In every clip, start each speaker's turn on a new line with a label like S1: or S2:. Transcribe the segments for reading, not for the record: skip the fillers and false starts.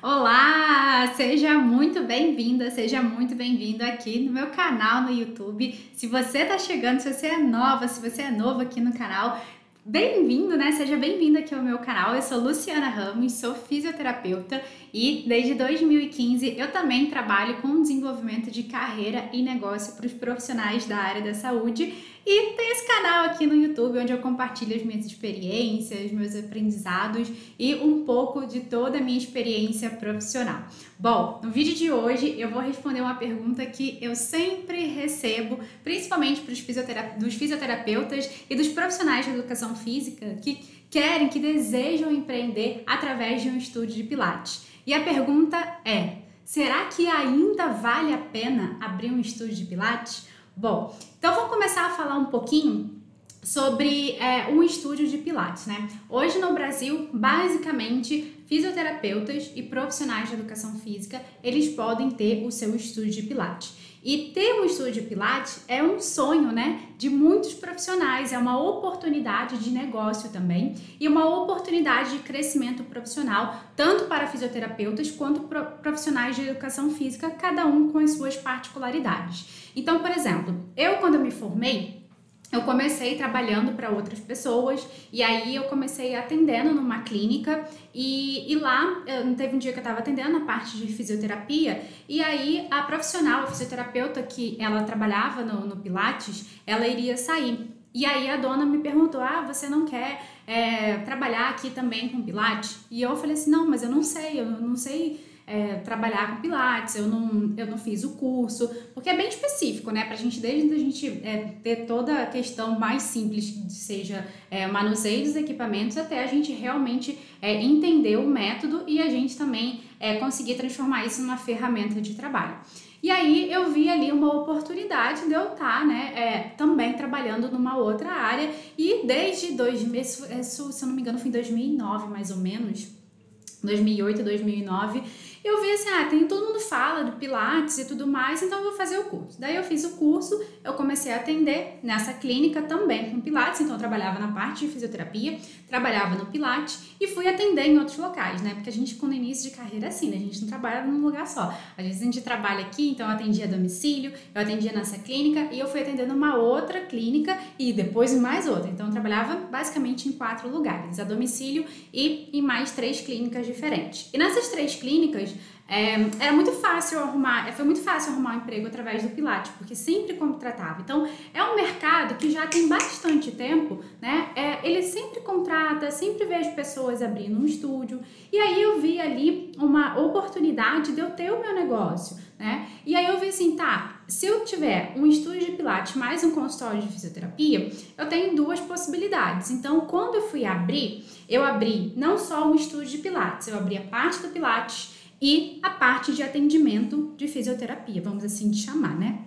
S1: Olá, seja muito bem-vinda, seja muito bem-vindo aqui no meu canal no YouTube. Se você está chegando, se você é nova, se você é novo aqui no canal, bem-vindo, né? Seja bem-vindo aqui ao meu canal. Eu sou Luciana Ramos, sou fisioterapeuta e desde 2015 eu também trabalho com desenvolvimento de carreira e negócio para os profissionais da área da saúde. E tem esse canal aqui no YouTube onde eu compartilho as minhas experiências, meus aprendizados e um pouco de toda a minha experiência profissional. Bom, no vídeo de hoje eu vou responder uma pergunta que eu sempre recebo, principalmente dos fisioterapeutas e dos profissionais de educação física que desejam empreender através de um estúdio de Pilates. E a pergunta é: será que ainda vale a pena abrir um estúdio de Pilates? Bom, então vamos começar a falar um pouquinho sobre um estúdio de Pilates, né? Hoje no Brasil, basicamente, fisioterapeutas e profissionais de educação física, eles podem ter o seu estúdio de Pilates. E ter um estúdio de Pilates é um sonho, né, de muitos profissionais, é uma oportunidade de negócio também e uma oportunidade de crescimento profissional, tanto para fisioterapeutas quanto profissionais de educação física, cada um com as suas particularidades. Então, por exemplo, quando eu me formei, eu comecei trabalhando para outras pessoas e aí eu comecei atendendo numa clínica e lá teve um dia que eu estava atendendo a parte de fisioterapia e aí a profissional, a fisioterapeuta que ela trabalhava no Pilates, ela iria sair. E aí a dona me perguntou, você não quer trabalhar aqui também com Pilates? E eu falei assim, não, mas eu não sei trabalhar com Pilates, eu não fiz o curso, porque é bem específico, né? Desde a gente ter toda a questão mais simples, que seja o manuseio dos equipamentos, até a gente realmente entender o método e a gente também conseguir transformar isso numa ferramenta de trabalho. E aí eu vi ali uma oportunidade de eu estar, também trabalhando numa outra área e desde se eu não me engano, foi em 2009 mais ou menos, 2008, 2009, eu vi assim, todo mundo fala do Pilates e tudo mais, então eu vou fazer o curso. Daí eu fiz o curso, eu comecei a atender nessa clínica também com Pilates, então eu trabalhava na parte de fisioterapia, trabalhava no Pilates e fui atender em outros locais, né? Porque a gente, quando início de carreira é assim, né? A gente não trabalha num lugar só. Às vezes a gente trabalha aqui, então eu atendia a domicílio, eu atendia nessa clínica e eu fui atender numa outra clínica e depois em mais outra. Então eu trabalhava basicamente em 4 lugares, a domicílio e em mais 3 clínicas diferentes. E nessas 3 clínicas, foi muito fácil arrumar um emprego através do Pilates, porque sempre contratava. Então, é um mercado que já tem bastante tempo, né? Ele sempre contrata, sempre vejo pessoas abrindo um estúdio. E aí eu vi ali uma oportunidade de eu ter o meu negócio, né? E aí eu vi assim, se eu tiver um estúdio de Pilates mais um consultório de fisioterapia, eu tenho 2 possibilidades. Então, quando eu fui abrir, eu abri não só um estúdio de Pilates, eu abri a parte do Pilates e a parte de atendimento de fisioterapia, vamos assim chamar, né?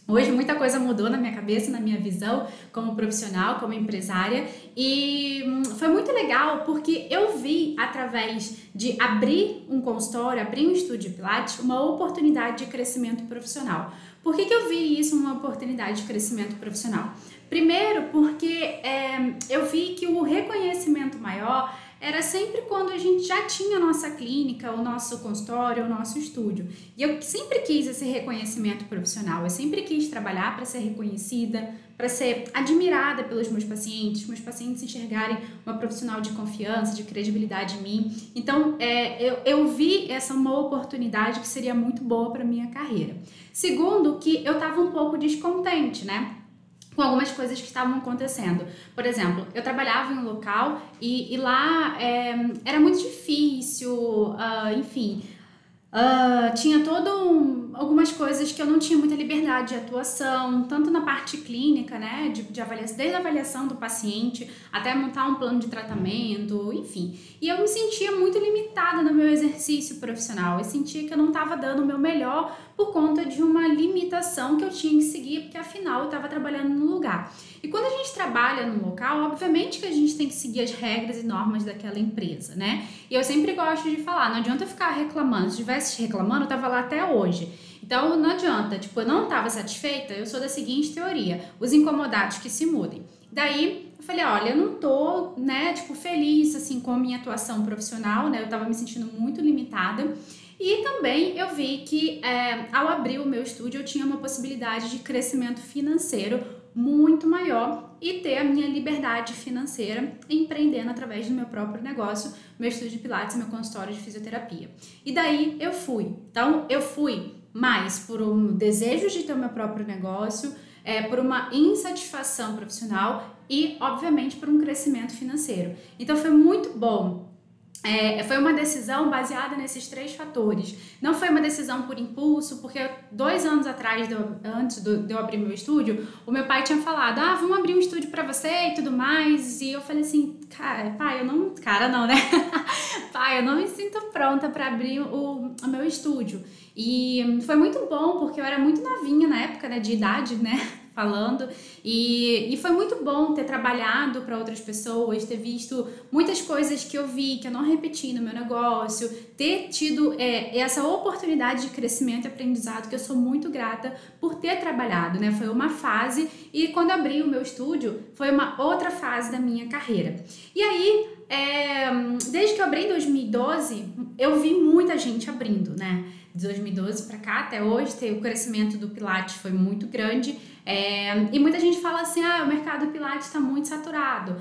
S1: Hoje muita coisa mudou na minha cabeça, na minha visão como profissional, como empresária e foi muito legal porque eu vi através de abrir um consultório, abrir um estúdio de Pilates, uma oportunidade de crescimento profissional. Por que eu vi isso uma oportunidade de crescimento profissional? Primeiro porque eu vi que o reconhecimento maior era sempre quando a gente já tinha a nossa clínica, o nosso consultório, o nosso estúdio. E eu sempre quis esse reconhecimento profissional, eu sempre quis trabalhar para ser reconhecida, para ser admirada pelos meus pacientes enxergarem uma profissional de confiança, de credibilidade em mim. Então, eu vi uma oportunidade que seria muito boa para minha carreira. Segundo, que eu estava um pouco descontente, né? Com algumas coisas que estavam acontecendo. Por exemplo, eu trabalhava em um local e lá era muito difícil, enfim, tinha algumas coisas que eu não tinha muita liberdade de atuação, tanto na parte clínica, né, de avaliação, desde a avaliação do paciente até montar um plano de tratamento, enfim. E eu me sentia muito limitada no meu exercício profissional, eu sentia que eu não estava dando o meu melhor por conta de uma limitação que eu tinha que seguir, porque afinal eu estava trabalhando no lugar. E quando a gente trabalha no local, obviamente que a gente tem que seguir as regras e normas daquela empresa, né? E eu sempre gosto de falar, não adianta ficar reclamando, se estivesse reclamando, eu tava lá até hoje. Então não adianta, eu não estava satisfeita, eu sou da seguinte teoria, os incomodados que se mudem. Daí falei, olha, eu não tô, né, tipo, feliz, assim, com a minha atuação profissional, né, eu tava me sentindo muito limitada. E também eu vi que ao abrir o meu estúdio eu tinha uma possibilidade de crescimento financeiro muito maior e ter a minha liberdade financeira empreendendo através do meu próprio negócio, meu estúdio de pilates, meu consultório de fisioterapia. E daí eu fui. Então eu fui mais por um desejo de ter o meu próprio negócio, por uma insatisfação profissional e, obviamente, por um crescimento financeiro. Então foi muito bom. Foi uma decisão baseada nesses 3 fatores. Não foi uma decisão por impulso, porque 2 anos atrás, antes de eu abrir meu estúdio, o meu pai tinha falado, vamos abrir um estúdio pra você e tudo mais. E eu falei assim, pai, eu não... Cara, não, né? Pai, eu não me sinto pronta pra abrir o meu estúdio. E foi muito bom, porque eu era muito novinha na época, né, de idade, né? Falando, e foi muito bom ter trabalhado para outras pessoas, ter visto muitas coisas que eu vi, que eu não repeti no meu negócio, ter tido essa oportunidade de crescimento e aprendizado, que eu sou muito grata por ter trabalhado, né? Foi uma fase, e quando abri o meu estúdio, foi uma outra fase da minha carreira. E aí, desde que eu abri em 2012, eu vi muita gente abrindo, né? De 2012 para cá até hoje, o crescimento do Pilates foi muito grande. E muita gente fala assim, o mercado do Pilates está muito saturado,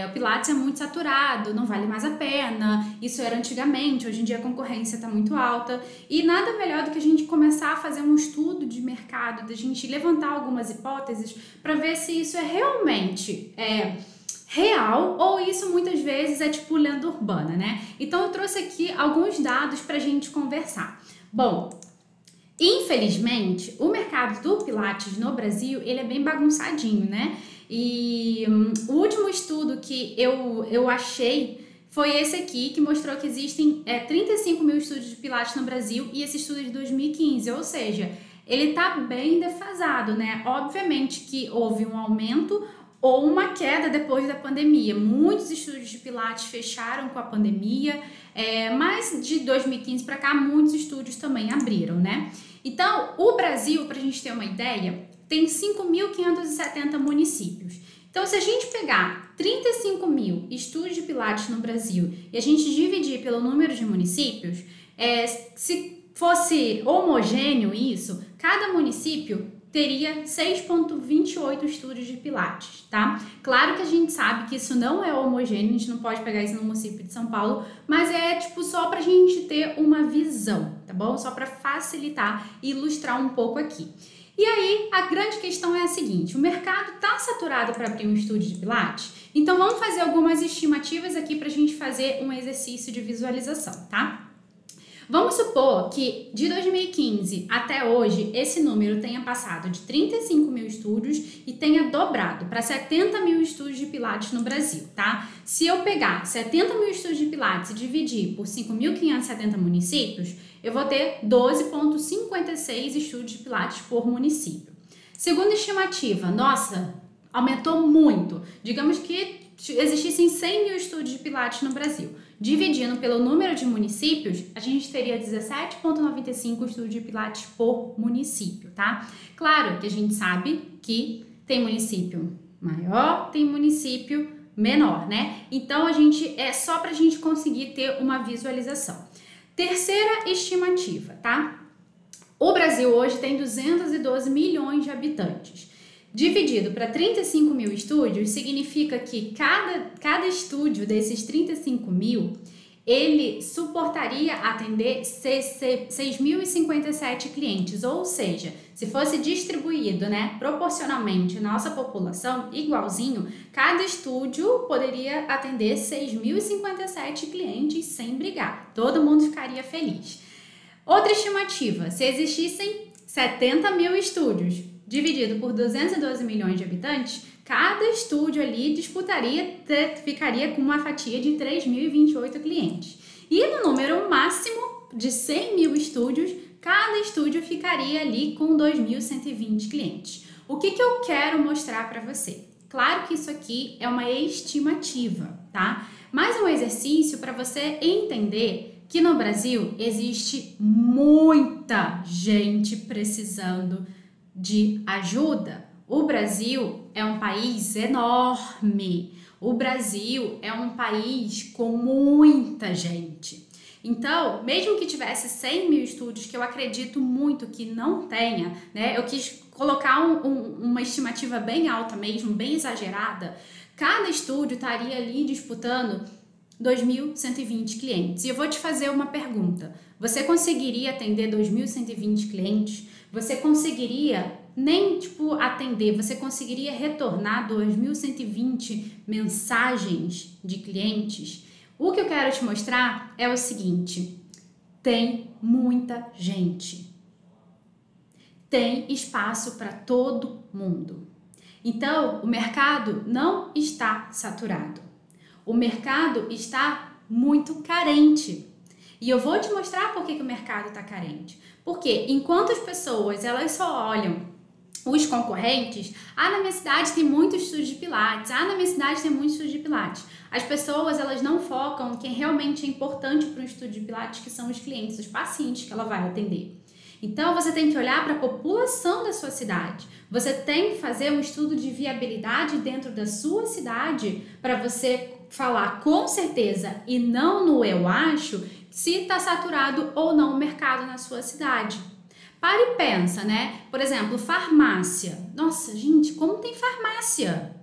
S1: o Pilates é muito saturado, não vale mais a pena, isso era antigamente, hoje em dia a concorrência está muito alta, e nada melhor do que a gente começar a fazer um estudo de mercado, da gente levantar algumas hipóteses para ver se isso é realmente real ou isso muitas vezes é tipo lenda urbana, né? Então eu trouxe aqui alguns dados para a gente conversar. Bom, infelizmente, o mercado do Pilates no Brasil, ele é bem bagunçadinho, né? E o último estudo que eu achei foi esse aqui, que mostrou que existem 35 mil estúdios de Pilates no Brasil, e esse estudo é de 2015, ou seja, ele tá bem defasado, né? Obviamente que houve um aumento ou uma queda depois da pandemia. Muitos estúdios de Pilates fecharam com a pandemia, mas de 2015 para cá, muitos estúdios também abriram, né? Então, o Brasil, para a gente ter uma ideia, tem 5.570 municípios. Então, se a gente pegar 35 mil estúdios de Pilates no Brasil e a gente dividir pelo número de municípios, se fosse homogêneo isso, cada município teria 6,28 estúdios de Pilates, tá? Claro que a gente sabe que isso não é homogêneo, a gente não pode pegar isso no município de São Paulo, mas tipo só pra gente ter uma visão, tá bom? Só pra facilitar e ilustrar um pouco aqui. E aí, a grande questão é a seguinte, o mercado tá saturado para abrir um estúdio de Pilates? Então vamos fazer algumas estimativas aqui pra gente fazer um exercício de visualização, tá? Vamos supor que de 2015 até hoje esse número tenha passado de 35 mil estúdios e tenha dobrado para 70 mil estúdios de Pilates no Brasil, tá? Se eu pegar 70 mil estúdios de Pilates e dividir por 5.570 municípios, eu vou ter 12,56 estúdios de Pilates por município. Segunda estimativa, nossa, aumentou muito. Digamos que existissem 100 mil estúdios de Pilates no Brasil. Dividindo pelo número de municípios, a gente teria 17,95 estúdios de Pilates por município, tá? Claro que a gente sabe que tem município maior, tem município menor, né? Então, só pra gente conseguir ter uma visualização. Terceira estimativa, tá? O Brasil hoje tem 212 milhões de habitantes. Dividido para 35 mil estúdios, significa que cada estúdio desses 35 mil, ele suportaria atender 6.057 clientes, ou seja, se fosse distribuído, né, proporcionalmente na nossa população, igualzinho, cada estúdio poderia atender 6.057 clientes sem brigar, todo mundo ficaria feliz. Outra estimativa, se existissem 70 mil estúdios, dividido por 212 milhões de habitantes, cada estúdio ali ficaria com uma fatia de 3.028 clientes. E no número máximo de 100 mil estúdios, cada estúdio ficaria ali com 2.120 clientes. O que eu quero mostrar para você? Claro que isso aqui é uma estimativa, tá? Mas é um exercício para você entender que no Brasil existe muita gente precisando de ajuda, o Brasil é um país enorme. O Brasil é um país com muita gente. Então, mesmo que tivesse 100 mil estúdios, que eu acredito muito que não tenha, né? Eu quis colocar uma estimativa bem alta mesmo, bem exagerada. Cada estúdio estaria ali disputando 2.120 clientes. E eu vou te fazer uma pergunta. Você conseguiria atender 2.120 clientes? Você conseguiria nem atender, você conseguiria retornar 2.120 mensagens de clientes? O que eu quero te mostrar é o seguinte: tem muita gente. Tem espaço para todo mundo. Então, o mercado não está saturado. O mercado está muito carente. E eu vou te mostrar por que o mercado está carente. Porque enquanto as pessoas elas só olham os concorrentes, na minha cidade tem muitos estúdios de pilates, na minha cidade tem muitos estúdios de pilates. As pessoas elas não focam no que realmente é importante para um estúdio de pilates, que são os clientes, os pacientes que ela vai atender. Então, você tem que olhar para a população da sua cidade. Você tem que fazer um estudo de viabilidade dentro da sua cidade para você falar com certeza e não no eu acho se está saturado ou não o mercado na sua cidade. Para e pensa, né? Por exemplo, farmácia. Nossa, gente, como tem farmácia?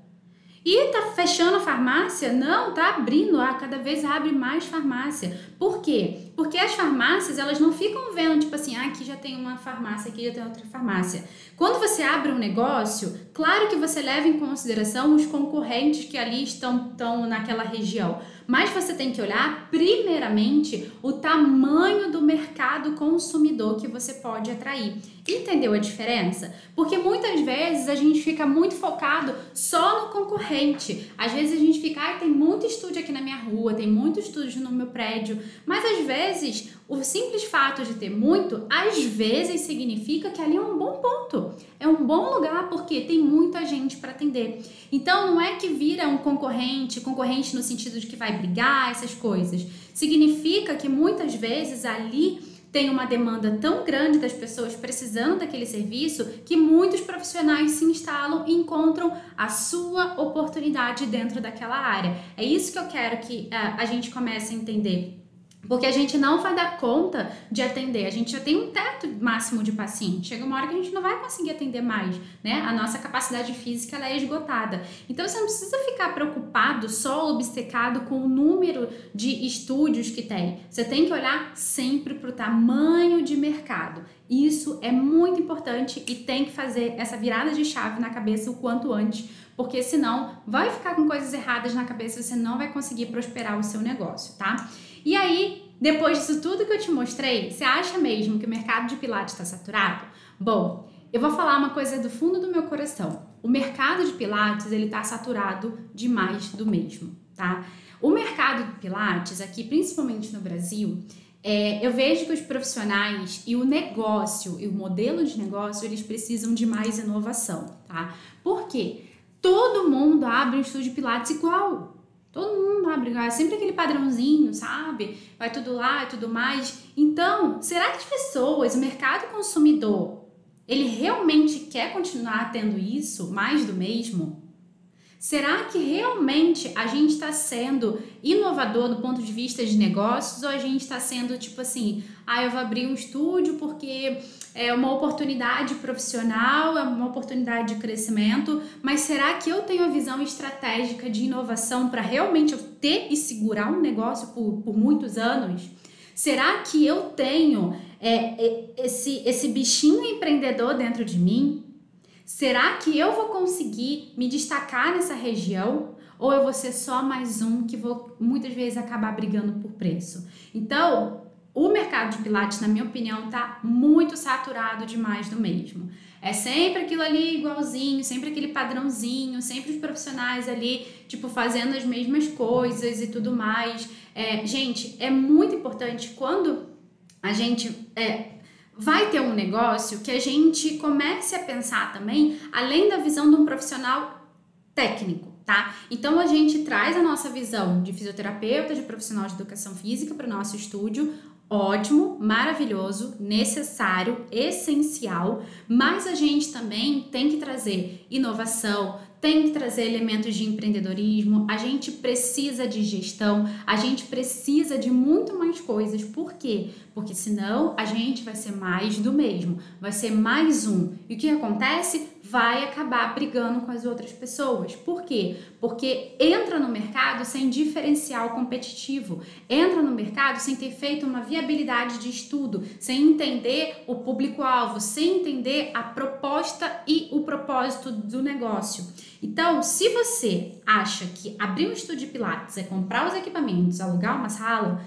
S1: E tá fechando a farmácia? Não, tá abrindo, cada vez abre mais farmácia. Por quê? Porque as farmácias, elas não ficam vendo, tipo assim, aqui já tem uma farmácia, aqui já tem outra farmácia. Quando você abre um negócio, claro que você leva em consideração os concorrentes que ali estão naquela região. Mas você tem que olhar, primeiramente, o tamanho do mercado consumidor que você pode atrair. Entendeu a diferença? Porque muitas vezes a gente fica muito focado só no concorrente. Às vezes a gente fica, tem muito estúdio aqui na minha rua, tem muito estúdio no meu prédio. Mas às vezes, o simples fato de ter muito, às vezes significa que ali é um bom ponto. É um bom lugar porque tem muita gente para atender. Então não é que vira um concorrente no sentido de que vai brigar, essas coisas. Significa que muitas vezes ali tem uma demanda tão grande das pessoas precisando daquele serviço que muitos profissionais se instalam e encontram a sua oportunidade dentro daquela área. É isso que eu quero que a gente comece a entender. Porque a gente não vai dar conta de atender, a gente já tem um teto máximo de paciente, chega uma hora que a gente não vai conseguir atender mais, né? A nossa capacidade física ela é esgotada. Então você não precisa ficar preocupado, só obcecado com o número de estúdios que tem. Você tem que olhar sempre para o tamanho de mercado. Isso é muito importante e tem que fazer essa virada de chave na cabeça o quanto antes, porque senão vai ficar com coisas erradas na cabeça e você não vai conseguir prosperar o seu negócio, tá? E aí, depois disso tudo que eu te mostrei, você acha mesmo que o mercado de pilates está saturado? Bom, eu vou falar uma coisa do fundo do meu coração. O mercado de pilates, ele está saturado de mais do mesmo, tá? O mercado de pilates, aqui principalmente no Brasil, eu vejo que os profissionais e o negócio, e o modelo de negócio, eles precisam de mais inovação, tá? Por quê? Todo mundo abre um estúdio de pilates igual. Todo mundo abre igual. É sempre aquele padrãozinho, sabe? Vai tudo lá e tudo mais. Então, será que as pessoas, o mercado consumidor, ele realmente quer continuar tendo isso, mais do mesmo? Será que realmente a gente está sendo inovador do ponto de vista de negócios ou a gente está sendo tipo assim, eu vou abrir um estúdio porque é uma oportunidade profissional, é uma oportunidade de crescimento, mas será que eu tenho a visão estratégica de inovação para realmente eu ter e segurar um negócio por muitos anos? Será que eu tenho esse bichinho empreendedor dentro de mim? Será que eu vou conseguir me destacar nessa região? Ou eu vou ser só mais um que vou muitas vezes acabar brigando por preço? Então, o mercado de pilates, na minha opinião, tá muito saturado demais do mesmo. É sempre aquilo ali igualzinho, sempre aquele padrãozinho, sempre os profissionais ali, tipo, fazendo as mesmas coisas e tudo mais. Gente, é muito importante quando a gente vai ter um negócio que a gente comece a pensar também, além da visão de um profissional técnico, tá? Então a gente traz a nossa visão de fisioterapeuta, de profissional de educação física para o nosso estúdio, ótimo, maravilhoso, necessário, essencial, mas a gente também tem que trazer inovação, tem que trazer elementos de empreendedorismo, a gente precisa de gestão, a gente precisa de muito mais coisas. Por quê? Porque senão a gente vai ser mais do mesmo, vai ser mais um. E o que acontece? Vai acabar brigando com as outras pessoas. Por quê? Porque entra no mercado sem diferencial competitivo, entra no mercado sem ter feito uma viabilidade de estudo, sem entender o público-alvo, sem entender a proposta e o propósito do negócio. Então, se você acha que abrir um estúdio de Pilates é comprar os equipamentos, alugar uma sala,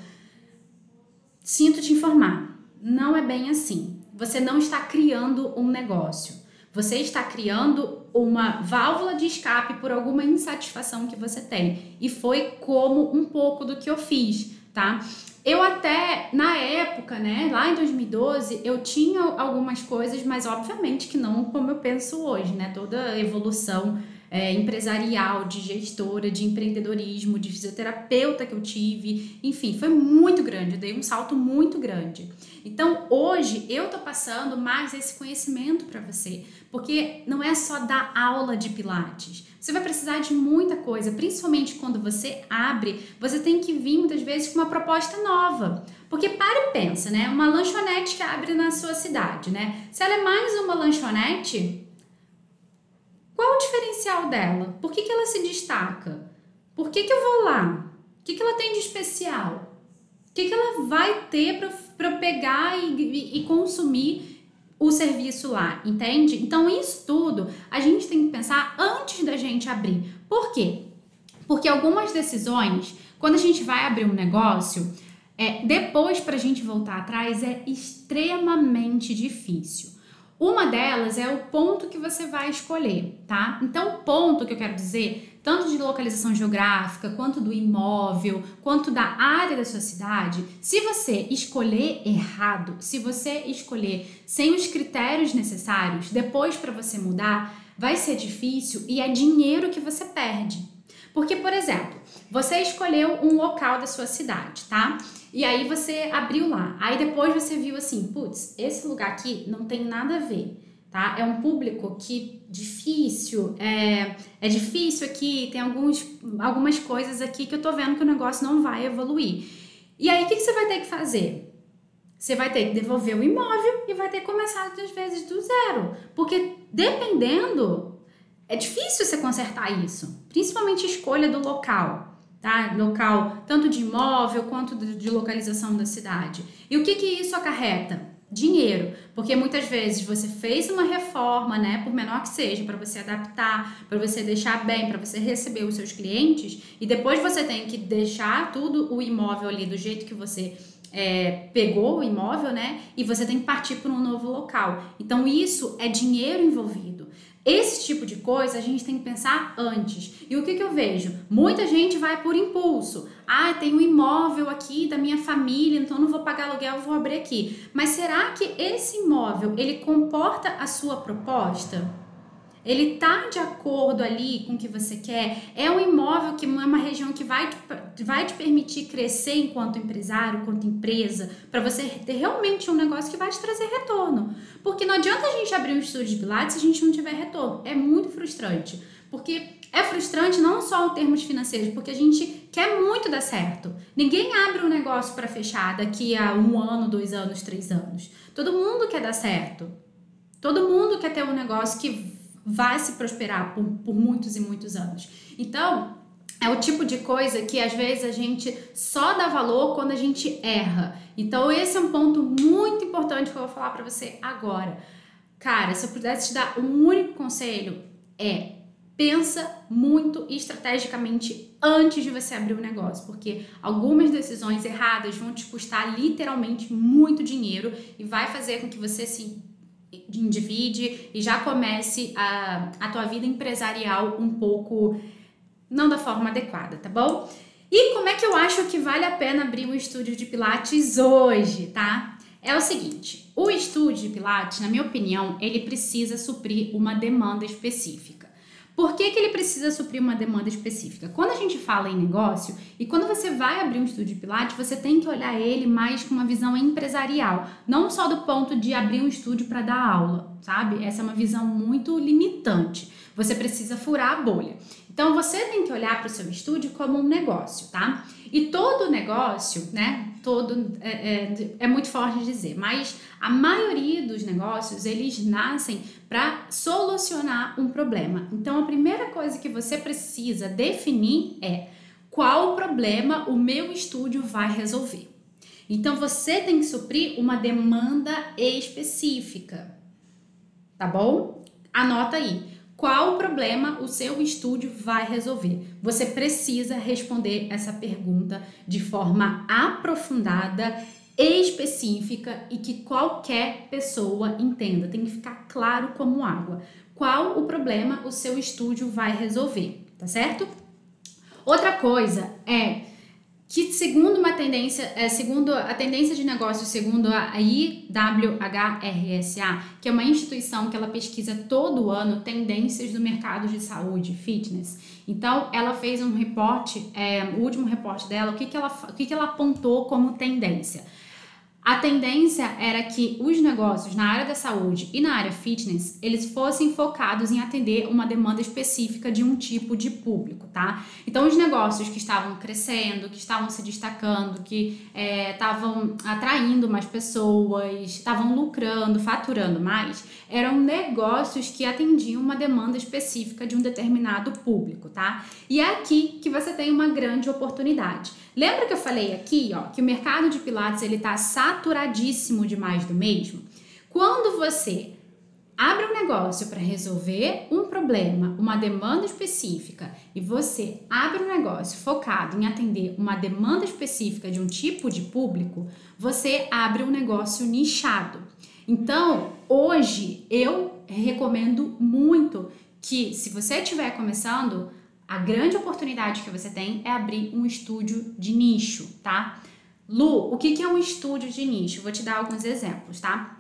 S1: sinto te informar, não é bem assim. Você não está criando um negócio. Você está criando uma válvula de escape por alguma insatisfação que você tem. E foi como um pouco do que eu fiz, tá? Eu até, na época, né, lá em 2012, eu tinha algumas coisas, mas obviamente que não como eu penso hoje, né? Toda a evolução empresarial, de gestora, de empreendedorismo, de fisioterapeuta que eu tive, enfim, foi muito grande, eu dei um salto muito grande. Então, hoje, eu tô passando mais esse conhecimento para você, porque não é só dar aula de Pilates, você vai precisar de muita coisa, principalmente quando você abre, você tem que vir muitas vezes com uma proposta nova. Porque para e pensa, né? Uma lanchonete que abre na sua cidade, né? Se ela é mais uma lanchonete, qual o diferencial dela? Por que ela se destaca? Por que eu vou lá? O que ela tem de especial? O que ela vai ter para eu pegar e consumir o serviço lá, entende? Então isso tudo a gente tem que pensar antes da gente abrir. Por quê? Porque algumas decisões, quando a gente vai abrir um negócio, depois para a gente voltar atrás é extremamente difícil. Uma delas é o ponto que você vai escolher, tá? Então, o ponto que eu quero dizer, tanto de localização geográfica, quanto do imóvel, quanto da área da sua cidade, se você escolher errado, se você escolher sem os critérios necessários, depois para você mudar, vai ser difícil e é dinheiro que você perde. Porque, por exemplo, você escolheu um local da sua cidade, tá? E aí você abriu lá. Aí depois você viu assim, putz, esse lugar aqui não tem nada a ver, tá? É um público que difícil, é difícil aqui, tem algumas coisas aqui que eu tô vendo que o negócio não vai evoluir. E aí o que você vai ter que fazer? Você vai ter que devolver o imóvel e vai ter que começar às vezes do zero. Porque dependendo, é difícil você consertar isso. Principalmente a escolha do local. Tá? Local tanto de imóvel quanto de localização da cidade. E o que isso acarreta? Dinheiro, porque muitas vezes você fez uma reforma, né, por menor que seja, para você adaptar, para você deixar bem, para você receber os seus clientes, e depois você tem que deixar tudo o imóvel ali do jeito que você pegou o imóvel, né, e você tem que partir para um novo local. Então isso é dinheiro envolvido. Esse tipo de coisa a gente tem que pensar antes. E o que eu vejo? Muita gente vai por impulso. Ah, tem um imóvel aqui da minha família, então não vou pagar aluguel, vou abrir aqui. Mas será que esse imóvel, ele comporta a sua proposta? Ele tá de acordo ali com o que você quer? É um imóvel que é uma região que vai te permitir crescer enquanto empresário, enquanto empresa, para você ter realmente um negócio que vai te trazer retorno. Porque não adianta a gente abrir um estúdio de Pilates se a gente não tiver retorno. É muito frustrante. Porque é frustrante não só em termos financeiros, porque a gente quer muito dar certo. Ninguém abre um negócio para fechar daqui a 1 ano, 2 anos, 3 anos. Todo mundo quer dar certo. Todo mundo quer ter um negócio que vai se prosperar por muitos e muitos anos. Então, é o tipo de coisa que às vezes a gente só dá valor quando a gente erra. Então, esse é um ponto muito importante que eu vou falar para você agora. Cara, se eu pudesse te dar um único conselho, pensa muito estrategicamente antes de você abrir um negócio, porque algumas decisões erradas vão te custar literalmente muito dinheiro e vai fazer com que você se endivide e já comece a tua vida empresarial um pouco não da forma adequada, tá bom? E como é que eu acho que vale a pena abrir um estúdio de Pilates hoje, tá? É o seguinte, o estúdio de Pilates, na minha opinião, ele precisa suprir uma demanda específica. Por que que ele precisa suprir uma demanda específica? Quando a gente fala em negócio e quando você vai abrir um estúdio de Pilates, você tem que olhar ele mais com uma visão empresarial, não só do ponto de abrir um estúdio para dar aula, sabe? Essa é uma visão muito limitante. Você precisa furar a bolha. Então você tem que olhar para o seu estúdio como um negócio, tá? E todo negócio, né? É muito forte dizer, mas a maioria dos negócios, eles nascem para solucionar um problema. Então a primeira coisa que você precisa definir é qual problema o meu estúdio vai resolver. Então você tem que suprir uma demanda específica, tá bom? Anota aí. Qual problema o seu estúdio vai resolver? Você precisa responder essa pergunta de forma aprofundada, específica e que qualquer pessoa entenda. Tem que ficar claro como água. Qual o problema o seu estúdio vai resolver, tá certo? Outra coisa é que segundo a tendência de negócio, segundo a IWHRSA, que é uma instituição que ela pesquisa todo ano tendências do mercado de saúde, fitness. Então, ela fez um reporte, o último reporte dela, o que ela apontou como tendência? A tendência era que os negócios na área da saúde e na área fitness, eles fossem focados em atender uma demanda específica de um tipo de público, tá? Então, os negócios que estavam crescendo, que estavam se destacando, que estavam atraindo mais pessoas, estavam lucrando, faturando mais, eram negócios que atendiam uma demanda específica de um determinado público, tá? E é aqui que você tem uma grande oportunidade. Lembra que eu falei aqui, ó, que o mercado de Pilates ele tá saturadíssimo de mais do mesmo? Quando você abre um negócio para resolver um problema, uma demanda específica, e você abre um negócio focado em atender uma demanda específica de um tipo de público, você abre um negócio nichado. Então, hoje eu recomendo muito que, se você estiver começando, a grande oportunidade que você tem é abrir um estúdio de nicho, tá? Lu, o que é um estúdio de nicho? Vou te dar alguns exemplos, tá?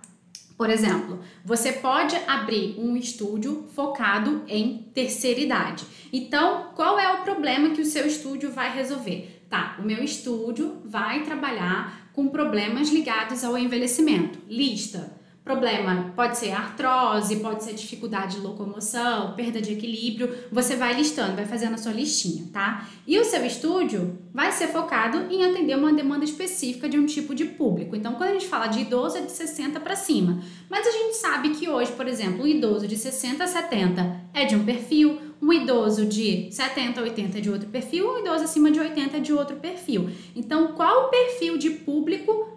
S1: Por exemplo, você pode abrir um estúdio focado em terceira idade. Então, qual é o problema que o seu estúdio vai resolver? Tá, o meu estúdio vai trabalhar com problemas ligados ao envelhecimento. Lista. Problema pode ser artrose, pode ser dificuldade de locomoção, perda de equilíbrio. Você vai listando, vai fazendo a sua listinha, tá? E o seu estúdio vai ser focado em atender uma demanda específica de um tipo de público. Então, quando a gente fala de idoso, é de 60 para cima. Mas a gente sabe que hoje, por exemplo, um idoso de 60 a 70 é de um perfil, um idoso de 70 a 80 é de outro perfil, um idoso acima de 80 é de outro perfil. Então, qual perfil de público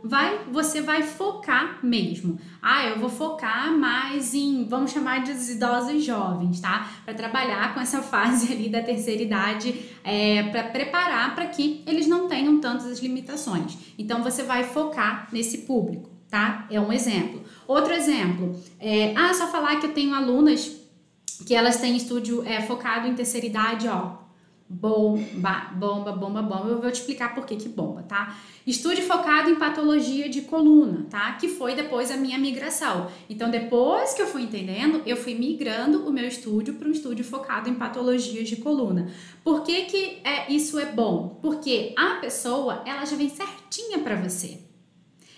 S1: você vai focar mesmo? Eu vou focar mais em, vamos chamar de idosos jovens, tá? Para trabalhar com essa fase ali da terceira idade, para preparar para que eles não tenham tantas limitações. Então, você vai focar nesse público, tá? É um exemplo. Outro exemplo, só falar que eu tenho alunas que elas têm estúdio focado em terceira idade, ó. Bomba. Eu vou te explicar por que bomba, tá? Estúdio focado em patologia de coluna, tá? Que foi depois a minha migração. Então, depois que eu fui entendendo, eu fui migrando o meu estúdio para um estúdio focado em patologias de coluna. Por que isso é bom? Porque a pessoa, ela já vem certinha para você.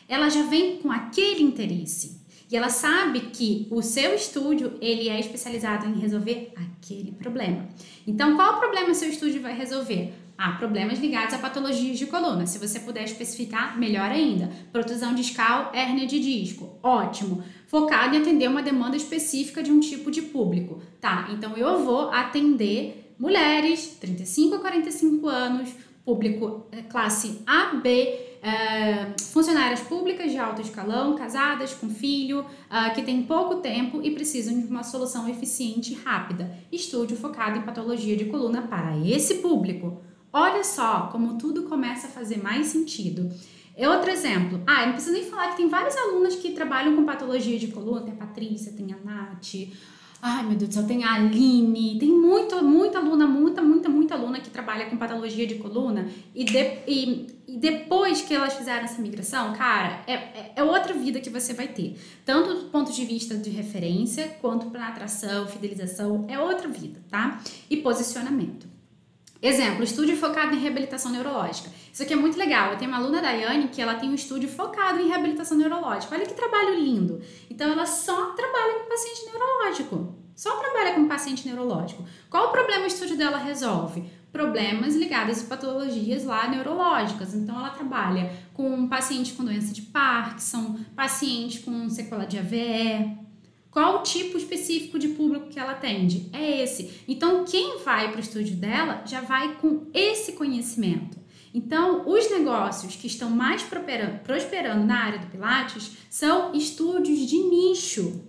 S1: Ela já vem com aquele interesse. E ela sabe que o seu estúdio, ele é especializado em resolver aquele problema. Então, qual problema o seu estúdio vai resolver? Problemas ligados a patologias de coluna. Se você puder especificar, melhor ainda. Protusão discal, hérnia de disco. Ótimo. Focado em atender uma demanda específica de um tipo de público. Tá, então eu vou atender mulheres, 35 a 45 anos, público classe A, B, funcionárias públicas de alto escalão, casadas, com filho, que têm pouco tempo e precisam de uma solução eficiente e rápida. Estúdio focado em patologia de coluna para esse público. Olha só como tudo começa a fazer mais sentido. Outro exemplo, eu não preciso nem falar que tem várias alunas que trabalham com patologia de coluna, tem a Patrícia, tem a Nath, meu Deus do céu, tem a Aline, tem muita aluna que trabalha com patologia de coluna e E depois que elas fizeram essa migração, cara, é outra vida que você vai ter. Tanto do ponto de vista de referência, quanto para atração, fidelização, é outra vida, tá? E posicionamento. Exemplo, estúdio focado em reabilitação neurológica. Isso aqui é muito legal. Eu tenho uma aluna, Daiane, que ela tem um estúdio focado em reabilitação neurológica. Olha que trabalho lindo. Então, ela só trabalha com paciente neurológico. Só trabalha com paciente neurológico. Qual o problema o estúdio dela resolve? Problemas ligados a patologias lá neurológicas. Então, ela trabalha com paciente com doença de Parkinson, paciente com sequela de AVE. Qual o tipo específico de público que ela atende? É esse. Então, quem vai para o estúdio dela já vai com esse conhecimento. Então, os negócios que estão mais prosperando na área do Pilates são estúdios de nicho.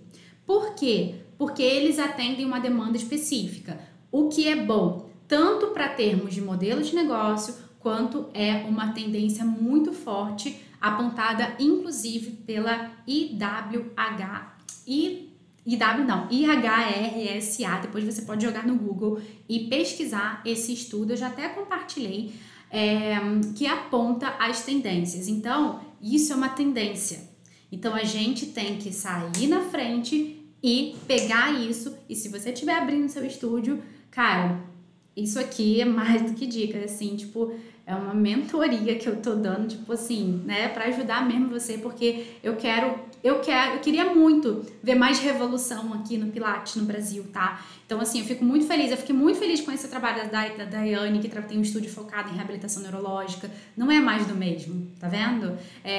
S1: Por quê? Porque eles atendem uma demanda específica. O que é bom, tanto para termos de modelo de negócio, quanto é uma tendência muito forte, apontada inclusive pela IHRSA, depois você pode jogar no Google e pesquisar esse estudo, eu já até compartilhei, que aponta as tendências. Então, isso é uma tendência. Então, a gente tem que sair na frente e pegar isso, e se você estiver abrindo seu estúdio, cara, isso aqui é mais do que dica, assim, tipo, é uma mentoria que eu tô dando, tipo assim, né, pra ajudar mesmo você, porque eu queria muito ver mais revolução aqui no Pilates no Brasil, tá? Então, assim, eu fiquei muito feliz com esse trabalho da Daiane, que tem um estúdio focado em reabilitação neurológica, não é mais do mesmo, tá vendo?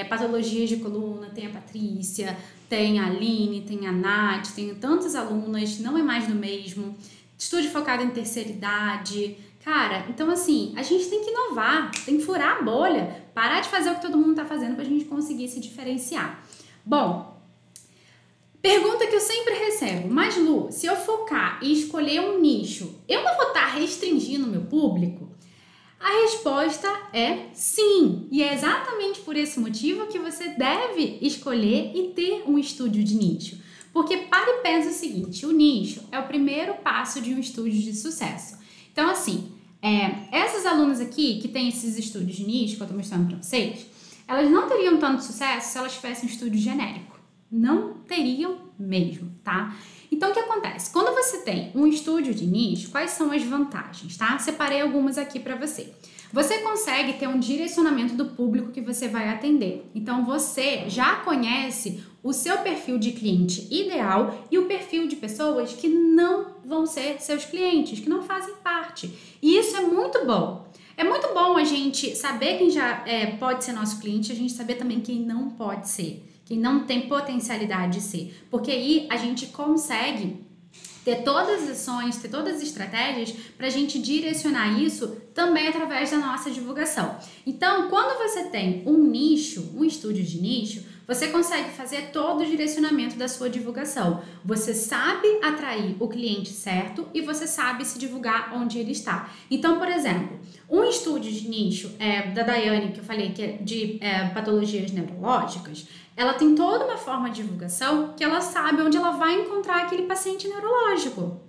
S1: Patologias de coluna, tem a Patrícia, tem a Aline, tem a Nath, tem tantas alunas, não é mais do mesmo. Estúdio focado em terceira idade. Cara, então assim, a gente tem que inovar, tem que furar a bolha, parar de fazer o que todo mundo tá fazendo pra gente conseguir se diferenciar. Bom, pergunta que eu sempre recebo, mas Lu, se eu focar e escolher um nicho, eu não vou estar restringindo o meu público? A resposta é sim, e é exatamente por esse motivo que você deve escolher e ter um estúdio de nicho. Porque para e pensa o seguinte, o nicho é o primeiro passo de um estúdio de sucesso. Então assim, essas alunas aqui que têm esses estúdios de nicho que eu tô mostrando para vocês, elas não teriam tanto sucesso se elas tivessem um estúdio genérico. Não teriam mesmo, tá? Então, o que acontece? Quando você tem um estúdio de nicho, quais são as vantagens, tá? Separei algumas aqui para você. Você consegue ter um direcionamento do público que você vai atender. Então, você já conhece o seu perfil de cliente ideal e o perfil de pessoas que não vão ser seus clientes, que não fazem parte. E isso é muito bom. É muito bom a gente saber quem já pode ser nosso cliente, a gente saber também quem não pode ser, quem não tem potencialidade de ser. Porque aí a gente consegue ter todas as ações, ter todas as estratégias para a gente direcionar isso também através da nossa divulgação. Então, quando você tem um nicho, um estúdio de nicho, você consegue fazer todo o direcionamento da sua divulgação. Você sabe atrair o cliente certo e você sabe se divulgar onde ele está. Então, por exemplo, um estúdio de nicho da Daiane, que eu falei que é de patologias neurológicas, ela tem toda uma forma de divulgação que ela sabe onde ela vai encontrar aquele paciente neurológico.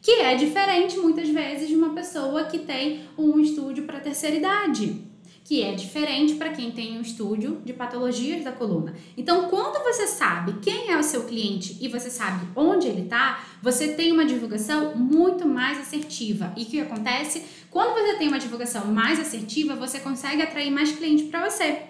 S1: Que é diferente, muitas vezes, de uma pessoa que tem um estúdio para terceira idade. Que é diferente para quem tem um estúdio de patologias da coluna. Então, quando você sabe quem é o seu cliente e você sabe onde ele está, você tem uma divulgação muito mais assertiva. E o que acontece? Quando você tem uma divulgação mais assertiva, você consegue atrair mais clientes para você.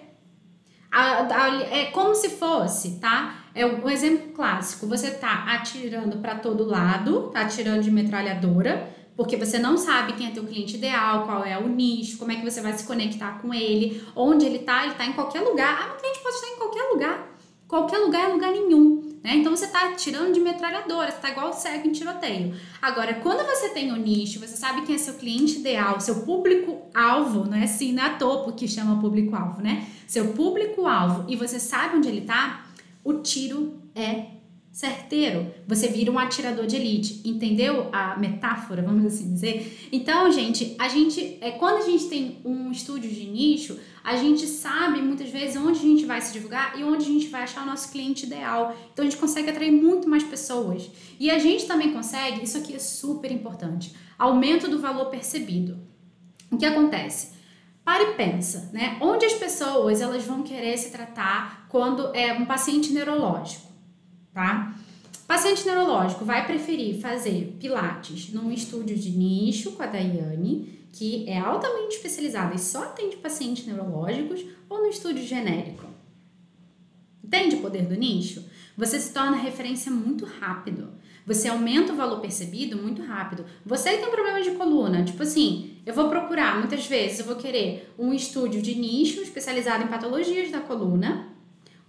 S1: É como se fosse, tá? É um exemplo clássico. Você tá atirando para todo lado, tá atirando de metralhadora, porque você não sabe quem é teu cliente ideal, qual é o nicho, como é que você vai se conectar com ele, onde ele tá em qualquer lugar. O cliente pode estar em qualquer lugar. Qualquer lugar é lugar nenhum, né? Então você tá atirando de metralhadora, você tá igual cego em tiroteio. Agora, quando você tem o nicho, você sabe quem é seu cliente ideal, seu público-alvo, não é assim, não é a topo que chama público-alvo, né? Seu público-alvo, e você sabe onde ele tá, o tiro é certeiro. Você vira um atirador de elite. Entendeu a metáfora, vamos assim dizer? Então, gente, quando a gente tem um estúdio de nicho, a gente sabe muitas vezes onde a gente vai se divulgar e onde a gente vai achar o nosso cliente ideal. Então, a gente consegue atrair muito mais pessoas. E a gente também consegue, isso aqui é super importante, aumento do valor percebido. O que acontece? Para e pensa, né? Onde as pessoas elas vão querer se tratar quando é um paciente neurológico, tá? Paciente neurológico vai preferir fazer pilates num estúdio de nicho com a Daiane, que é altamente especializada e só atende pacientes neurológicos, ou no estúdio genérico? Entende o poder do nicho? Você se torna referência muito rápido. Você aumenta o valor percebido muito rápido. Você tem um problema de coluna, tipo assim, eu vou procurar, muitas vezes eu vou querer um estúdio de nicho especializado em patologias da coluna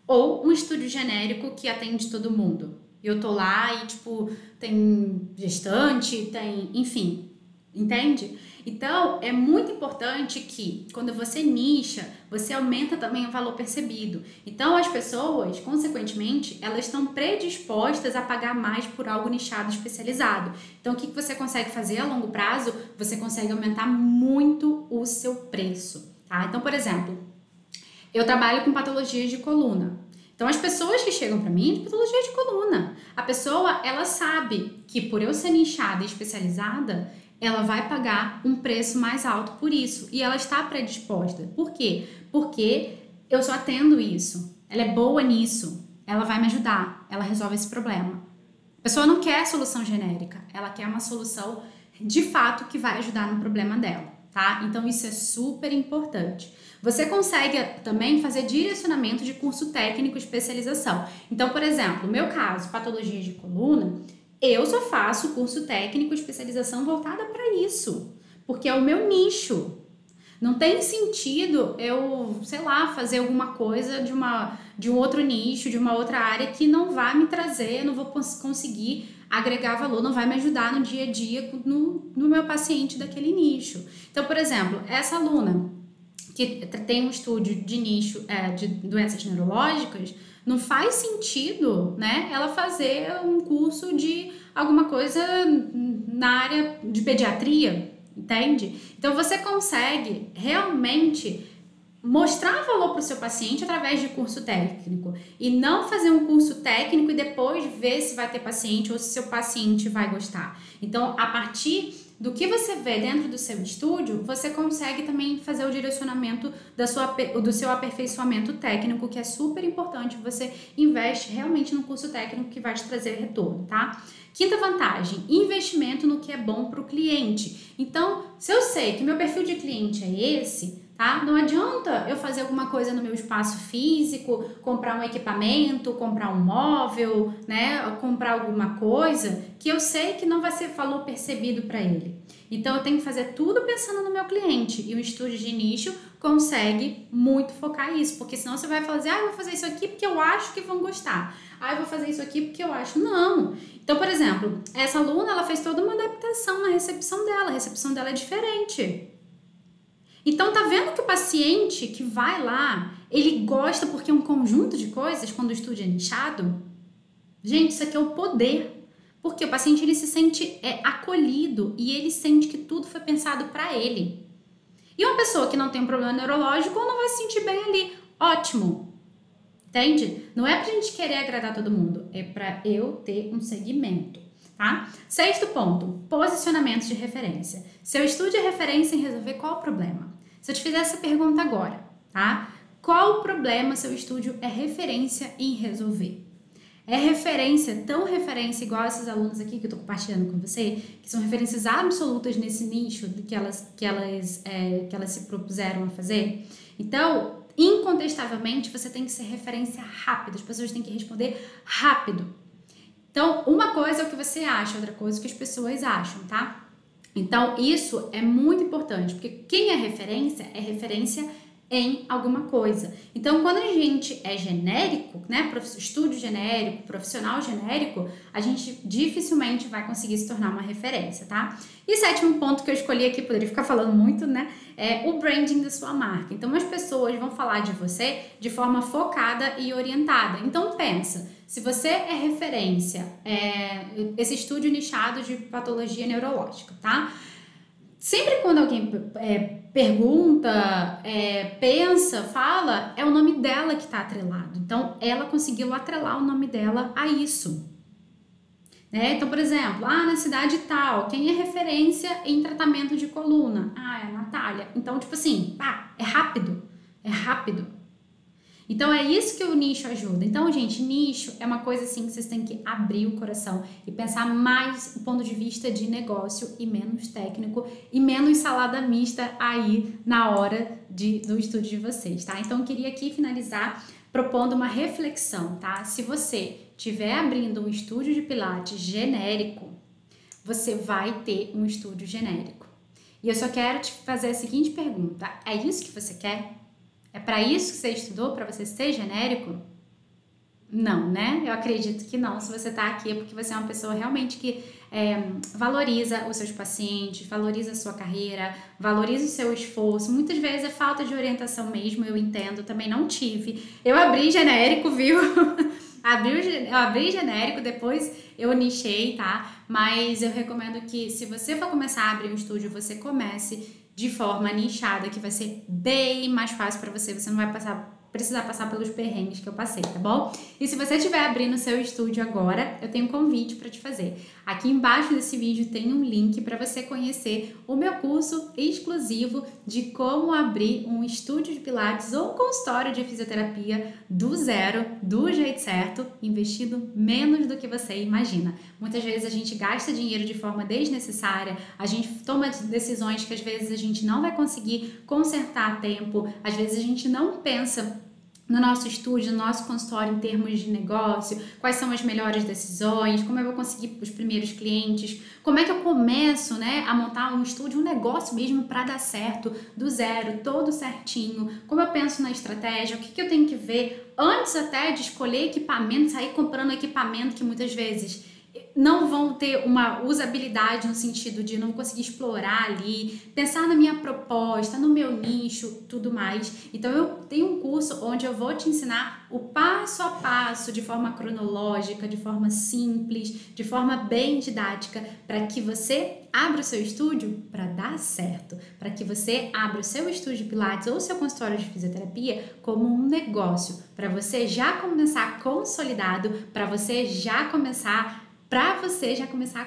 S1: ou um estúdio genérico que atende todo mundo. Eu tô lá e, tipo, tem gestante, tem, enfim, entende? Então, é muito importante que, quando você nicha, você aumenta também o valor percebido. Então, as pessoas, consequentemente, elas estão predispostas a pagar mais por algo nichado, especializado. Então, o que você consegue fazer a longo prazo? Você consegue aumentar muito o seu preço, tá? Então, por exemplo, eu trabalho com patologias de coluna. Então, as pessoas que chegam para mim de patologia de coluna, a pessoa, ela sabe que por eu ser nichada e especializada, ela vai pagar um preço mais alto por isso. E ela está predisposta. Por quê? Porque eu só atendo isso. Ela é boa nisso. Ela vai me ajudar. Ela resolve esse problema. A pessoa não quer solução genérica. Ela quer uma solução de fato que vai ajudar no problema dela, tá? Então, isso é super importante. Você consegue também fazer direcionamento de curso técnico e especialização. Então, por exemplo, no meu caso, patologia de coluna, eu só faço curso técnico e especialização voltada para isso, porque é o meu nicho. Não tem sentido eu, sei lá, fazer alguma coisa de um outro nicho, de uma outra área que não vai me trazer, não vou conseguir agregar valor, não vai me ajudar no dia a dia no meu paciente daquele nicho. Então, por exemplo, essa aluna que tem um estúdio de nicho de doenças neurológicas, não faz sentido, né, ela fazer um curso de alguma coisa na área de pediatria, entende? Então você consegue realmente mostrar valor para o seu paciente através de curso técnico e não fazer um curso técnico e depois ver se vai ter paciente ou se seu paciente vai gostar. Então, a partir do que você vê dentro do seu estúdio, você consegue também fazer o direcionamento do seu aperfeiçoamento técnico, que é super importante. Você investe realmente no curso técnico que vai te trazer retorno, tá? Quinta vantagem, investimento no que é bom para o cliente. Então, se eu sei que meu perfil de cliente é esse, tá? Não adianta eu fazer alguma coisa no meu espaço físico, comprar um equipamento, comprar um móvel, né? Comprar alguma coisa que eu sei que não vai ser valor percebido para ele. Então, eu tenho que fazer tudo pensando no meu cliente. E o estúdio de nicho consegue muito focar isso, porque senão você vai fazer, eu vou fazer isso aqui porque eu acho que vão gostar. Eu vou fazer isso aqui porque eu acho. Não. Então, por exemplo, essa aluna, ela fez toda uma adaptação na recepção dela. A recepção dela é diferente. Então, tá vendo que o paciente que vai lá, ele gosta porque é um conjunto de coisas quando o estúdio é nichado? Gente, isso aqui é o poder. Porque o paciente, ele se sente acolhido e ele sente que tudo foi pensado para ele. E uma pessoa que não tem um problema neurológico não vai se sentir bem ali. Ótimo. Entende? Não é pra gente querer agradar todo mundo, é pra eu ter um segmento, tá? Sexto ponto, posicionamento de referência. Seu estúdio é referência em resolver qual o problema? Se eu te fizer essa pergunta agora, tá? Qual o problema seu estúdio é referência em resolver? É referência, tão referência igual esses alunos aqui que eu tô compartilhando com você, que são referências absolutas nesse nicho que elas se propuseram a fazer? Então, incontestavelmente, você tem que ser referência rápida, as pessoas têm que responder rápido. Então, uma coisa é o que você acha, outra coisa é o que as pessoas acham, tá? Então, isso é muito importante, porque quem é referência em alguma coisa. Então, quando a gente é genérico, né, estúdio genérico, profissional genérico, a gente dificilmente vai conseguir se tornar uma referência, tá? E sétimo ponto que eu escolhi aqui, poderia ficar falando muito, né, é o branding da sua marca. Então, as pessoas vão falar de você de forma focada e orientada. Então, pensa, se você é referência, esse estúdio nichado de patologia neurológica, tá? Sempre quando alguém pergunta, pensa, fala, é o nome dela que está atrelado. Então, ela conseguiu atrelar o nome dela a isso. né? Então, por exemplo, na cidade tal, quem é referência em tratamento de coluna? É a Natália. Então, tipo assim, é rápido, é rápido. Então é isso que o nicho ajuda. Então, gente, nicho é uma coisa assim que vocês têm que abrir o coração e pensar mais do ponto de vista de negócio e menos técnico e menos salada mista aí na hora do estudo de vocês, tá? Então eu queria aqui finalizar propondo uma reflexão, tá? Se você estiver abrindo um estúdio de Pilates genérico, você vai ter um estúdio genérico. E eu só quero te fazer a seguinte pergunta: é isso que você quer? É para isso que você estudou, para você ser genérico? Não, né? Eu acredito que não. Se você está aqui é porque você é uma pessoa realmente que valoriza os seus pacientes, valoriza a sua carreira, valoriza o seu esforço. Muitas vezes é falta de orientação mesmo, eu entendo. Também não tive. Eu abri genérico, viu? Eu abri genérico, depois eu nichei, tá? Mas eu recomendo que se você for começar a abrir um estúdio, você comece de forma nichada, que vai ser bem mais fácil para você. Você não vai precisar passar pelos perrengues que eu passei, tá bom? E se você estiver abrindo seu estúdio agora, eu tenho um convite para te fazer. Aqui embaixo desse vídeo tem um link para você conhecer o meu curso exclusivo de como abrir um estúdio de Pilates ou um consultório de fisioterapia do zero, do jeito certo, investindo menos do que você imagina. Muitas vezes a gente gasta dinheiro de forma desnecessária, a gente toma decisões que às vezes a gente não vai conseguir consertar a tempo, às vezes a gente não pensa no nosso estúdio, no nosso consultório em termos de negócio, quais são as melhores decisões, como eu vou conseguir os primeiros clientes, como é que eu começo, né, a montar um estúdio, um negócio mesmo para dar certo, do zero, todo certinho, como eu penso na estratégia, o que eu tenho que ver antes até de escolher equipamento, sair comprando equipamento que muitas vezes não vão ter uma usabilidade no sentido de não conseguir explorar ali, pensar na minha proposta, no meu nicho, tudo mais. Então eu tenho um curso onde eu vou te ensinar o passo a passo, de forma cronológica, de forma simples, de forma bem didática, para que você abra o seu estúdio para dar certo, para que você abra o seu estúdio de Pilates ou o seu consultório de fisioterapia como um negócio, para você já começar consolidado, para você já começar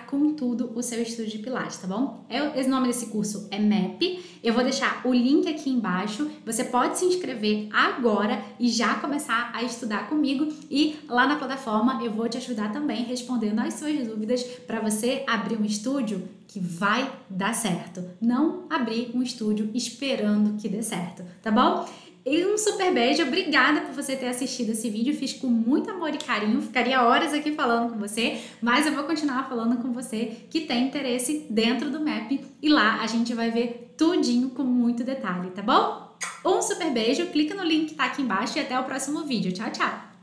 S1: com tudo o seu estúdio de Pilates, tá bom? O nome desse curso é MAP, eu vou deixar o link aqui embaixo, você pode se inscrever agora e já começar a estudar comigo e lá na plataforma eu vou te ajudar também respondendo as suas dúvidas para você abrir um estúdio que vai dar certo, não abrir um estúdio esperando que dê certo, tá bom? E um super beijo, obrigada por você ter assistido esse vídeo, fiz com muito amor e carinho, ficaria horas aqui falando com você, mas eu vou continuar falando com você que tem interesse dentro do MAP e lá a gente vai ver tudinho com muito detalhe, tá bom? Um super beijo, clica no link que tá aqui embaixo e até o próximo vídeo, tchau, tchau!